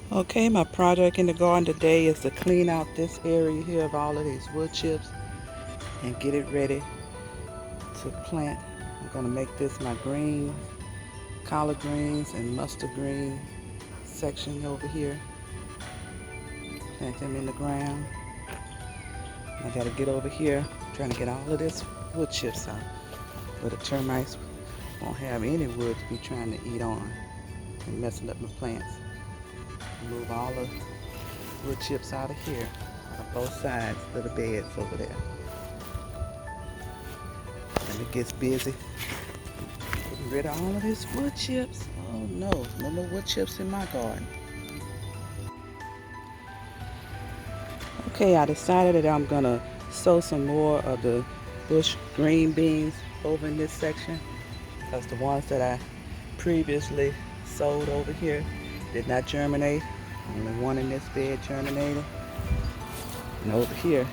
Okay, my project in the garden today is to clean out this area here of all of these wood chips and get it ready to plant. I'm going to make this my green, collard greens and mustard green section over here. Plant them in the ground. I got to get over here trying to get all of this wood chips out where the termites won't have any wood to be trying to eat on and messing up my plants. Move all the wood chips out of here on both sides of the beds over there. And it gets busy getting rid of all of these wood chips. Oh no, no more wood chips in my garden. Okay, I decided that I'm gonna sow some more of the bush green beans over in this section because the ones that I previously sowed over here did not germinate. Only one in this bed germinated. And over here,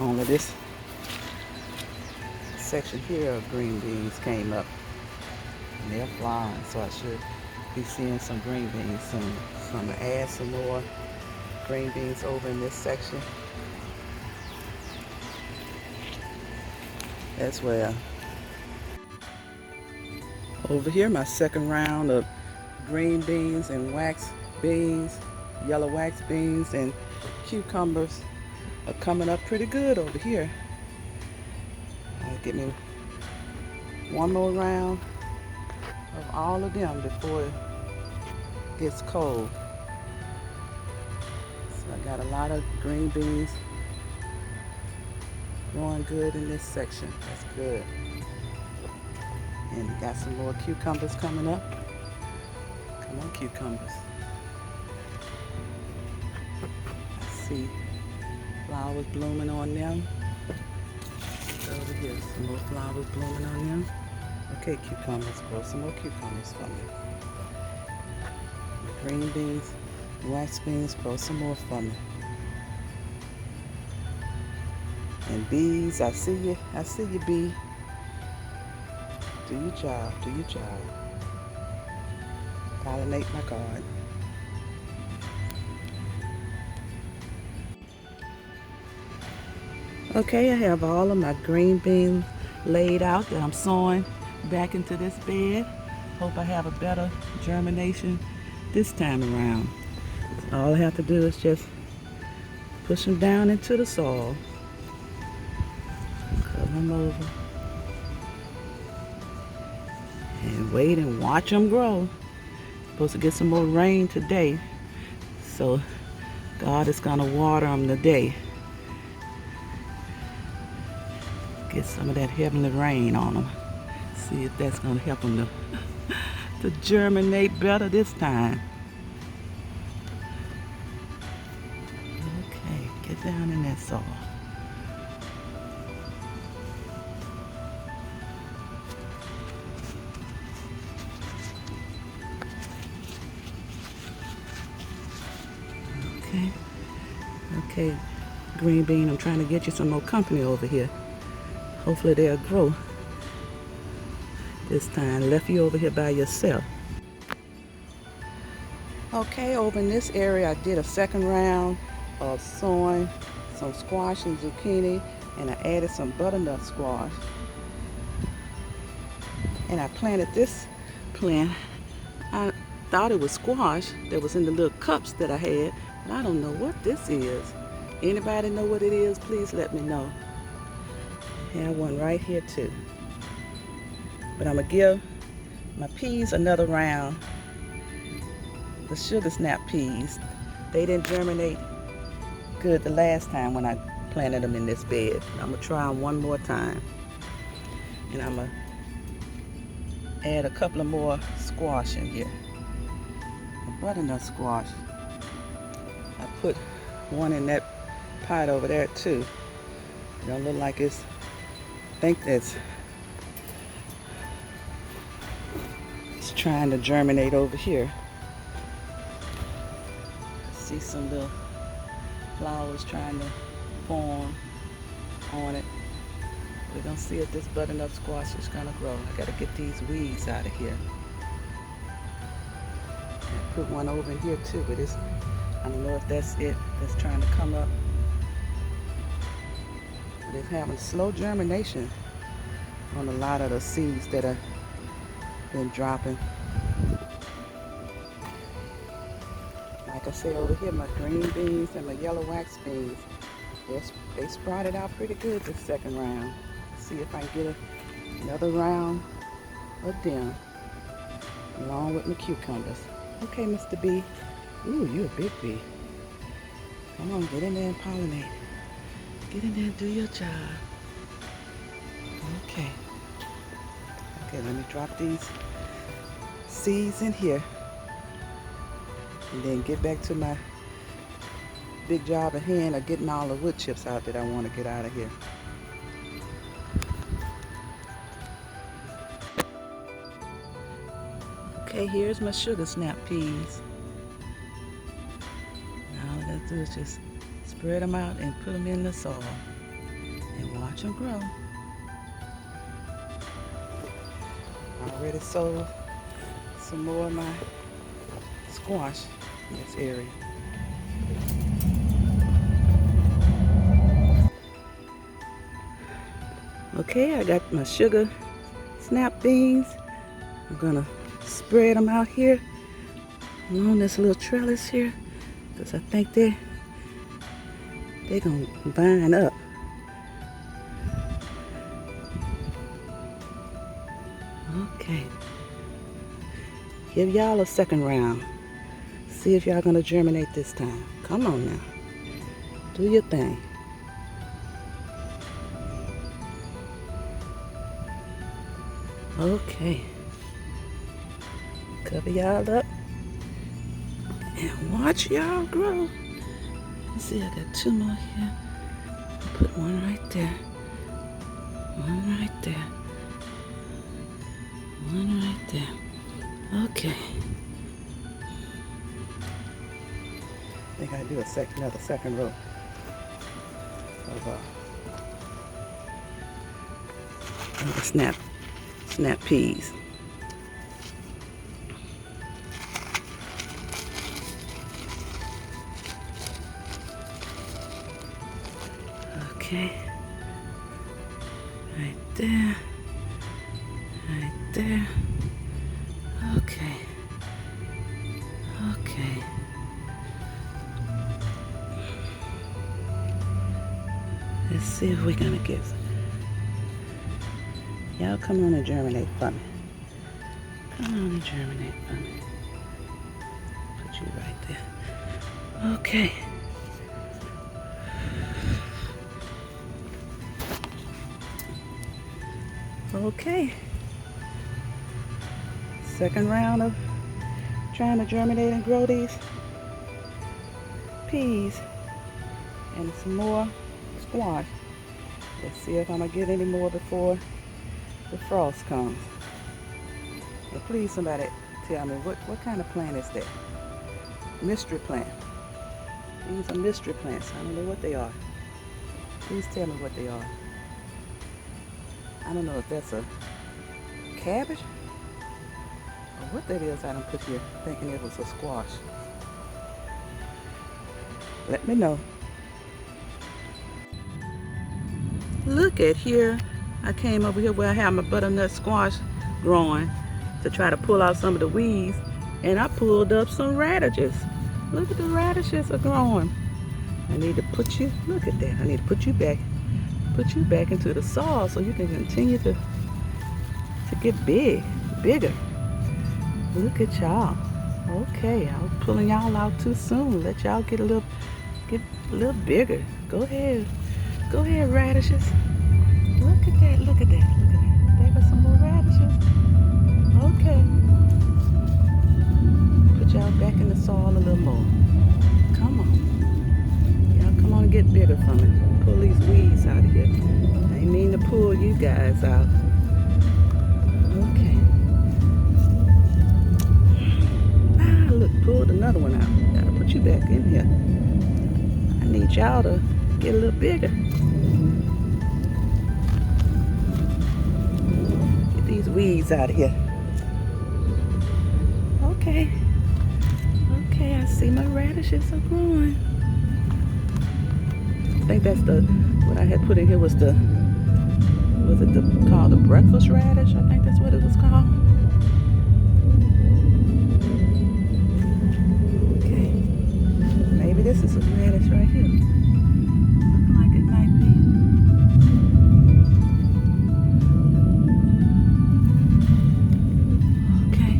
only this section here of green beans came up. And they're flying, so I should be seeing some green beans soon. So I'm gonna add some more green beans over in this section as well. Over here, my second round of green beans and wax beans, yellow wax beans and cucumbers are coming up pretty good over here. I'll get me one more round of all of them before it gets cold. So I got a lot of green beans growing good in this section. That's good. And got some more cucumbers coming up. Come on, cucumbers. I see flowers blooming on them. Over here, some more flowers blooming on them. Okay, cucumbers, grow some more cucumbers for me. Green beans, wax beans, grow some more for me. And bees, I see you, bee. Do your job, do your job. Pollinate my garden. Okay, I have all of my green beans laid out that I'm sowing back into this bed. Hope I have a better germination this time around. All I have to do is just push them down into the soil. Cover them over. And wait and watch them grow. Supposed to get some more rain today. So God is gonna water them today. Get some of that heavenly rain on them. See if that's gonna help them to germinate better this time. Okay, get down in that soil. Okay, okay, green bean, I'm trying to get you some more company over here. Hopefully they'll grow this time. Left you over here by yourself. Okay, over in this area I did a second round of sowing some squash and zucchini, and I added some butternut squash. And I planted this plant. I thought it was squash that was in the little cups that I had, but I don't know what this is. Anybody know what it is? Please let me know. I have one right here too. But I'm gonna give my peas another round. The sugar snap peas, they didn't germinate good the last time when I planted them in this bed. I'm gonna try them one more time. And I'm gonna add a couple of more squash in here. A butternut squash. I put one in that pot over there too. It don't look like it's, I think it's trying to germinate over here. See some little flowers trying to form on it. We're gonna see if this butternut squash is gonna grow. I gotta get these weeds out of here. put one over in here too, but I don't know if that's it that's trying to come up. But it's having slow germination on a lot of the seeds that have been dropping. Like I said over here, my green beans and my yellow wax beans, they sprouted out pretty good this second round. See if I can get another round of them along with my cucumbers. Okay, Mr. Bee. Ooh, you a big bee. Come on, get in there and pollinate. Get in there and do your job. Okay. Okay, let me drop these seeds in here and then get back to my big job at hand of getting all the wood chips out that I want to get out of here. Okay, here's my sugar snap peas. Now all I gotta do is just spread them out and put them in the soil and watch them grow. I already sowed some more of my squash in this area. Okay, I got my sugar snap beans. I'm gonna spread them out here along this little trellis here because I think they're gonna vine up. Okay, give y'all a second round. See if y'all gonna germinate this time. Come on now, do your thing. Okay, cover y'all up and watch y'all grow. Let's see, I got two more here. I'll put one right there, one right there, one right there. Okay. I think I do another second row of snap peas. Okay, right there, right there. Okay, okay. Let's see if we're gonna get. Y'all come on and germinate for me. Come on and germinate for me. Put you right there. Okay. Okay. Second round of trying to germinate and grow these peas and some more squash. Let's see if I'm gonna get any more before the frost comes. And please somebody tell me what kind of plant is that? Mystery plant. These are mystery plants. I don't know what they are. Please tell me what they are. I don't know if that's a cabbage or what that is. I don't put here thinking it was a squash. Let me know. Look at here. I came over here where I have my butternut squash growing to try to pull out some of the weeds, and I pulled up some radishes. Look at the radishes are growing. I need to put you, look at that. I need to put you back into the soil so you can continue to get bigger. Look at y'all. Okay, I was pulling y'all out too soon. Let y'all get a little bigger. Go ahead, radishes. Look at that, look at that, look at that. There go some more radishes. Okay. Put y'all back in the soil a little more. Come on. Y'all come on and get bigger for me. Pull these weeds out of here. I ain't mean to pull you guys out. Okay. Ah, look, pulled another one out. Gotta put you back in here. I need y'all to get a little bigger. Get these weeds out of here. Okay. see my radishes are growing. I think that's what I had put in here was called the breakfast radish? I think that's what it was called. Okay, maybe this is a radish right here. Looking like it might be. Okay,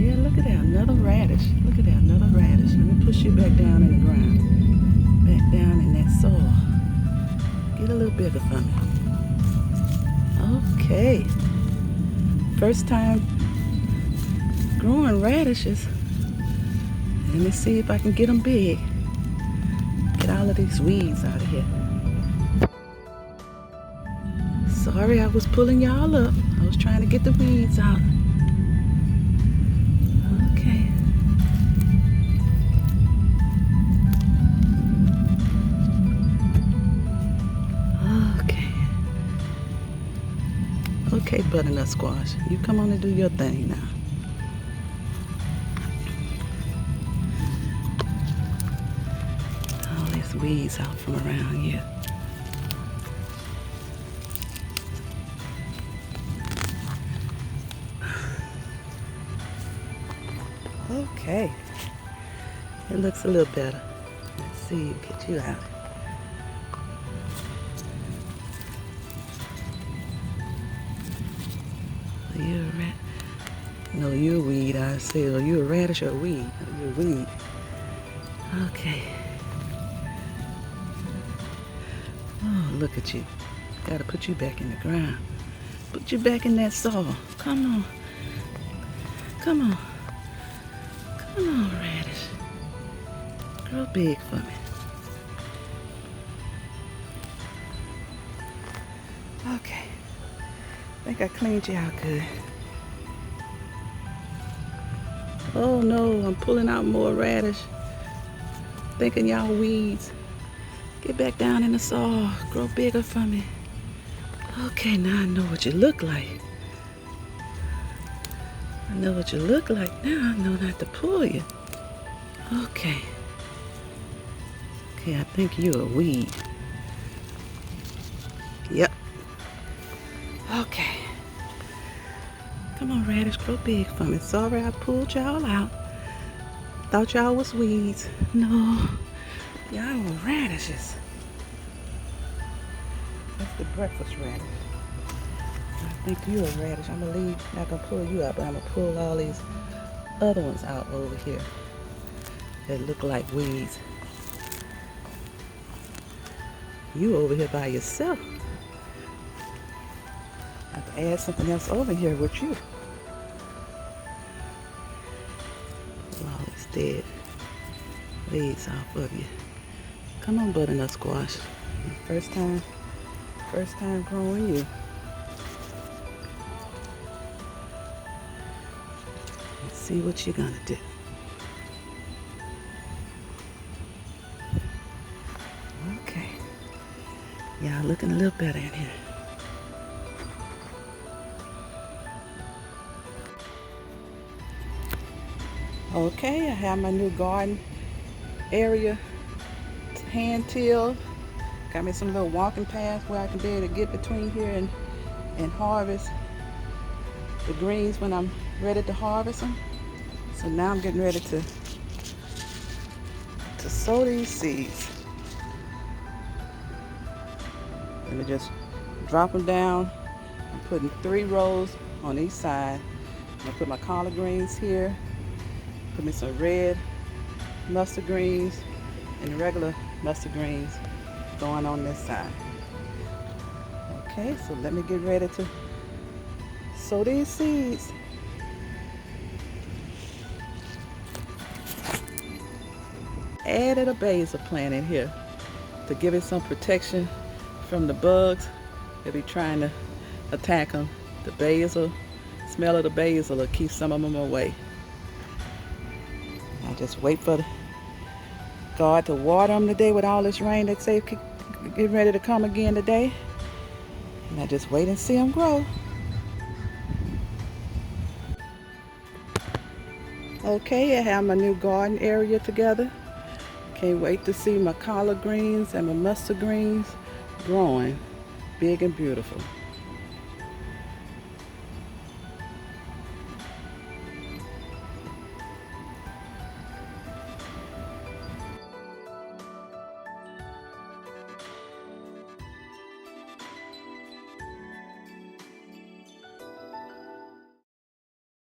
yeah, look at that, another radish. Look at that, another radish. Let me push you back down in the ground. Back down in that soil. Get a little bigger for me. Okay. First time growing radishes. Let me see if I can get them big. Get all of these weeds out of here. Sorry I was pulling y'all up. I was trying to get the weeds out. Okay. Okay, butternut squash. You come on and do your thing now. All these weeds out from around here. Okay. It looks a little better. Let's see, get you out. You're a rat. No, you're a weed. I said, oh, you're a radish or a weed? No, you're a weed. Okay. Oh, look at you. Gotta put you back in the ground. Put you back in that soil. Come on. Come on. Come on, radish. Grow big for me. Okay. I think I cleaned you out good. Oh no, I'm pulling out more radish. Thinking y'all weeds. Get back down in the soil. Grow bigger for me. Okay, now I know what you look like. I know what you look like. Now I know not to pull you. Okay. Okay, I think you're a weed. Yep. Okay. Come on, radish, grow big for me. Sorry I pulled y'all out. Thought y'all was weeds. No, y'all were radishes. That's the breakfast radish. I think you're a radish. I'm gonna leave, not gonna pull you out, but I'm gonna pull all these other ones out over here that look like weeds. You over here by yourself. I have to add something else over here with you. Pull all these dead weeds off of you. Come on, butternut squash. First time growing you. Let's see what you're gonna do. Okay. Y'all looking a little better in here. Okay, I have my new garden area hand tilled. Got me some little walking paths where I can be able to get between here and harvest the greens when I'm ready to harvest them. So now I'm getting ready to sow these seeds. Let me just drop them down. I'm putting 3 rows on each side. I'm gonna put my collard greens here. Put me some red mustard greens and the regular mustard greens going on this side. Okay, so let me get ready to sow these seeds. Added a basil plant in here to give it some protection from the bugs that be trying to attack them. The basil, smell of the basil will keep some of them away. I just wait for God to water them today with all this rain that say get ready to come again today. And I just wait and see them grow. Okay, I have my new garden area together. Can't wait to see my collard greens and my mustard greens growing big and beautiful.